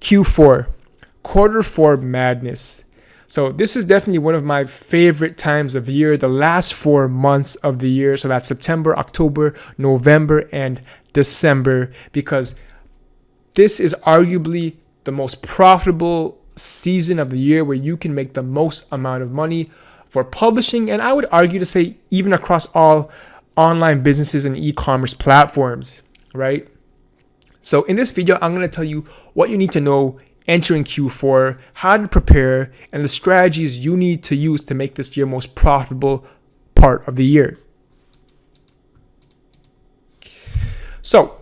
Q4, quarter four madness. So this is definitely one of my favorite times of year, the last 4 months of the year. So that's September, October, November, and December, because this is arguably the most profitable season of the year where you can make the most amount of money for publishing. And I would argue to say even across all online businesses and e-commerce platforms, right? So in this video, I'm going to tell you what you need to know entering Q4, how to prepare, and the strategies you need to use to make this your most profitable part of the year. So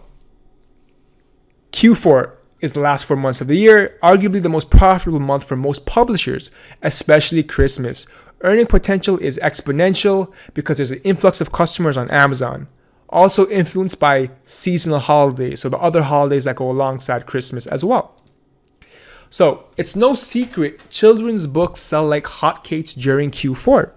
Q4 is the last 4 months of the year, arguably the most profitable month for most publishers, especially Christmas. Earning potential is exponential because there's an influx of customers on Amazon. Also influenced by seasonal holidays, so the other holidays that go alongside Christmas as well. So it's no secret children's books sell like hotcakes during Q4.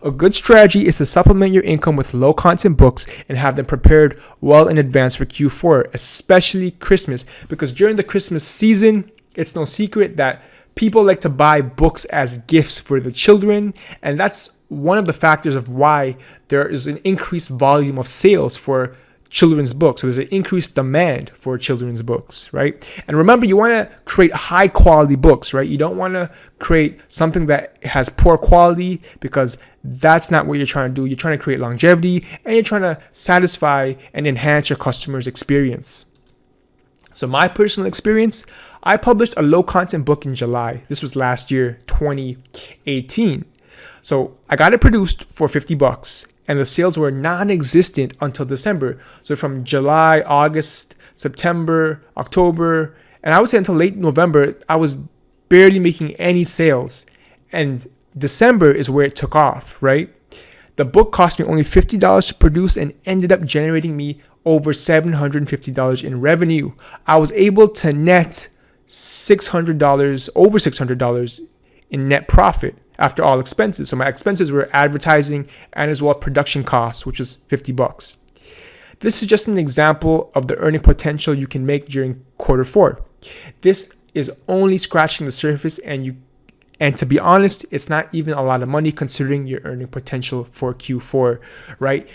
A good strategy is to supplement your income with low content books and have them prepared well in advance for Q4, especially Christmas, because during the Christmas season, it's no secret that people like to buy books as gifts for the children, and that's one of the factors of why there is an increased volume of sales for children's books. So there's an increased demand for children's books, right? And remember, you want to create high quality books, right? You don't want to create something that has poor quality, because that's not what you're trying to do. You're trying to create longevity, and you're trying to satisfy and enhance your customer's experience. So my personal experience, I published a low content book in July. This was last year, 2018. So I got it produced for $50, and the sales were non-existent until December. So from July, August, September, October, and I would say until late November, I was barely making any sales. And December is where it took off, right? The book cost me only $50 to produce and ended up generating me over $750 in revenue. I was able to net $600, over $600 in net profit after all expenses. So my expenses were advertising and as well production costs, which was $50. This is just an example of the earning potential you can make during quarter four. This is only scratching the surface, and to be honest, it's not even a lot of money considering your earning potential for Q4, right?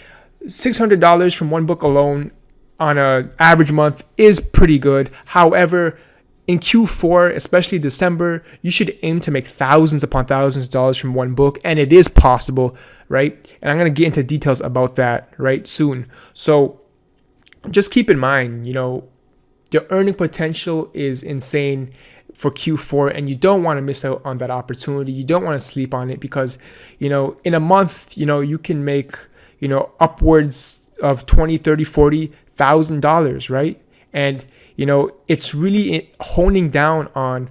$600 from one book alone on an average month is pretty good. However, in Q4, especially December, you should aim to make thousands upon thousands of dollars from one book, and it is possible, right? And I'm going to get into details about that, right, soon. So just keep in mind, your earning potential is insane for Q4, and you don't want to miss out on that opportunity. You don't want to sleep on it, because, in a month, you can make, upwards of $20, $30, $40,000, right? And it's really honing down on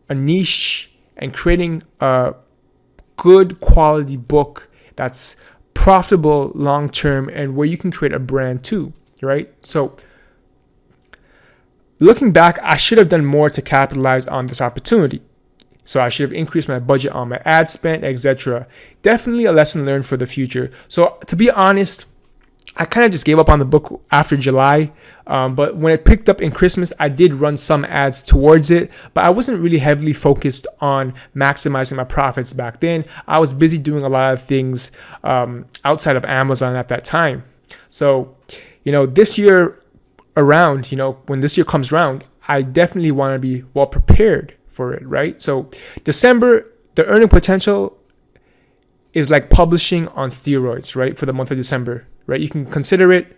a niche and creating a good quality book that's profitable long term, and where you can create a brand too, right? So looking back, I should have done more to capitalize on this opportunity. So I should have increased my budget on my ad spend, etc. Definitely a lesson learned for the future. So to be honest, I kind of just gave up on the book after July, but when it picked up in Christmas, I did run some ads towards it, but I wasn't really heavily focused on maximizing my profits back then. I was busy doing a lot of things outside of Amazon at that time. So, this year around, when this year comes around, I definitely want to be well prepared for it, right? So December, the earning potential is like publishing on steroids, right? For the month of December, right? You can consider it,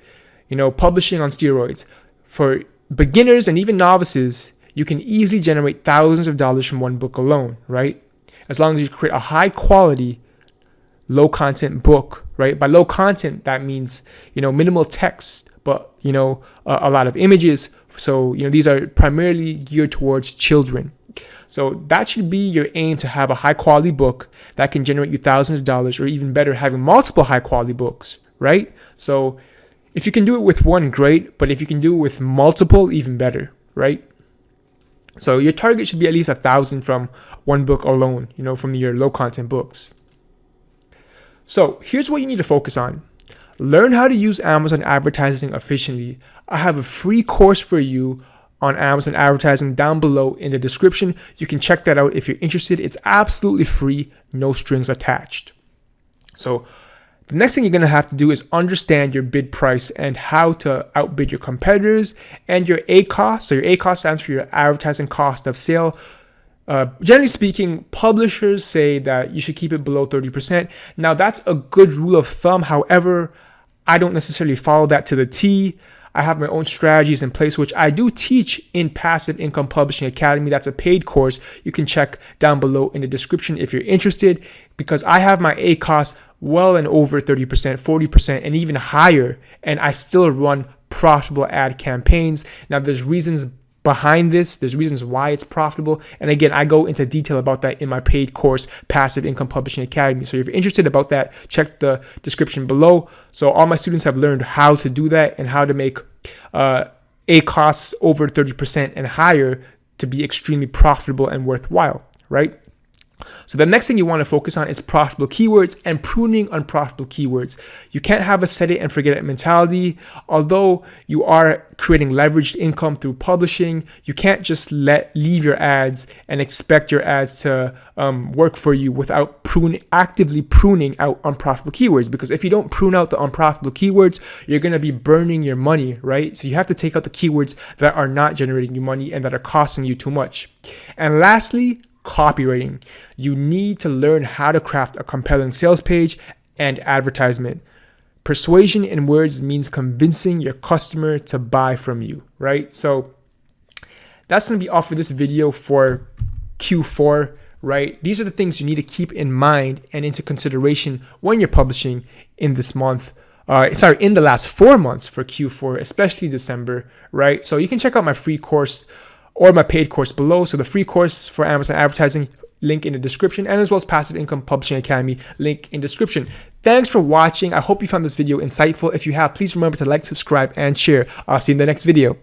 publishing on steroids. For beginners and even novices, you can easily generate thousands of dollars from one book alone, right? As long as you create a high quality, low content book, right? By low content, that means, minimal text, but, a lot of images. So, these are primarily geared towards children. So that should be your aim, to have a high quality book that can generate you thousands of dollars, or even better, having multiple high quality books, right? So if you can do it with one, great. But if you can do it with multiple, even better, right? So your target should be at least 1,000 from one book alone, from your low content books. So here's what you need to focus on. Learn how to use Amazon advertising efficiently. I have a free course for you on Amazon advertising down below in the description. You can check that out if you're interested. It's absolutely free, no strings attached. So the next thing you're going to have to do is understand your bid price and how to outbid your competitors, and your ACoS. So your ACoS stands for your advertising cost of sale. Generally speaking, publishers say that you should keep it below 30%. Now, that's a good rule of thumb. However, I don't necessarily follow that to the T. I have my own strategies in place, which I do teach in Passive Income Publishing Academy. That's a paid course. You can check down below in the description if you're interested, because I have my ACoS well and over 30%, 40%, and even higher, and I still run profitable ad campaigns. Now, there's reasons behind this. There's reasons why it's profitable. And again, I go into detail about that in my paid course, Passive Income Publishing Academy. So if you're interested about that, check the description below. So all my students have learned how to do that and how to make ACoS over 30% and higher to be extremely profitable and worthwhile, right? So the next thing you want to focus on is profitable keywords and pruning unprofitable keywords. You can't have a set it and forget it mentality. Although you are creating leveraged income through publishing, you can't just leave your ads and expect your ads to work for you without actively pruning out unprofitable keywords. Because if you don't prune out the unprofitable keywords, you're going to be burning your money, right? So you have to take out the keywords that are not generating you money and that are costing you too much. And lastly, copywriting. You need to learn how to craft a compelling sales page and advertisement. Persuasion in words means convincing your customer to buy from you, right? So that's going to be all for this video for Q4, right? These are the things you need to keep in mind and into consideration when you're publishing in this month. In the last 4 months for Q4, especially December, right? So you can check out my free course or my paid course below. So the free course for Amazon advertising, link in the description, and as well as Passive Income Publishing Academy, link in description. Thanks for watching. I hope you found this video insightful. If you have, please remember to like, subscribe, and share. I'll see you in the next video.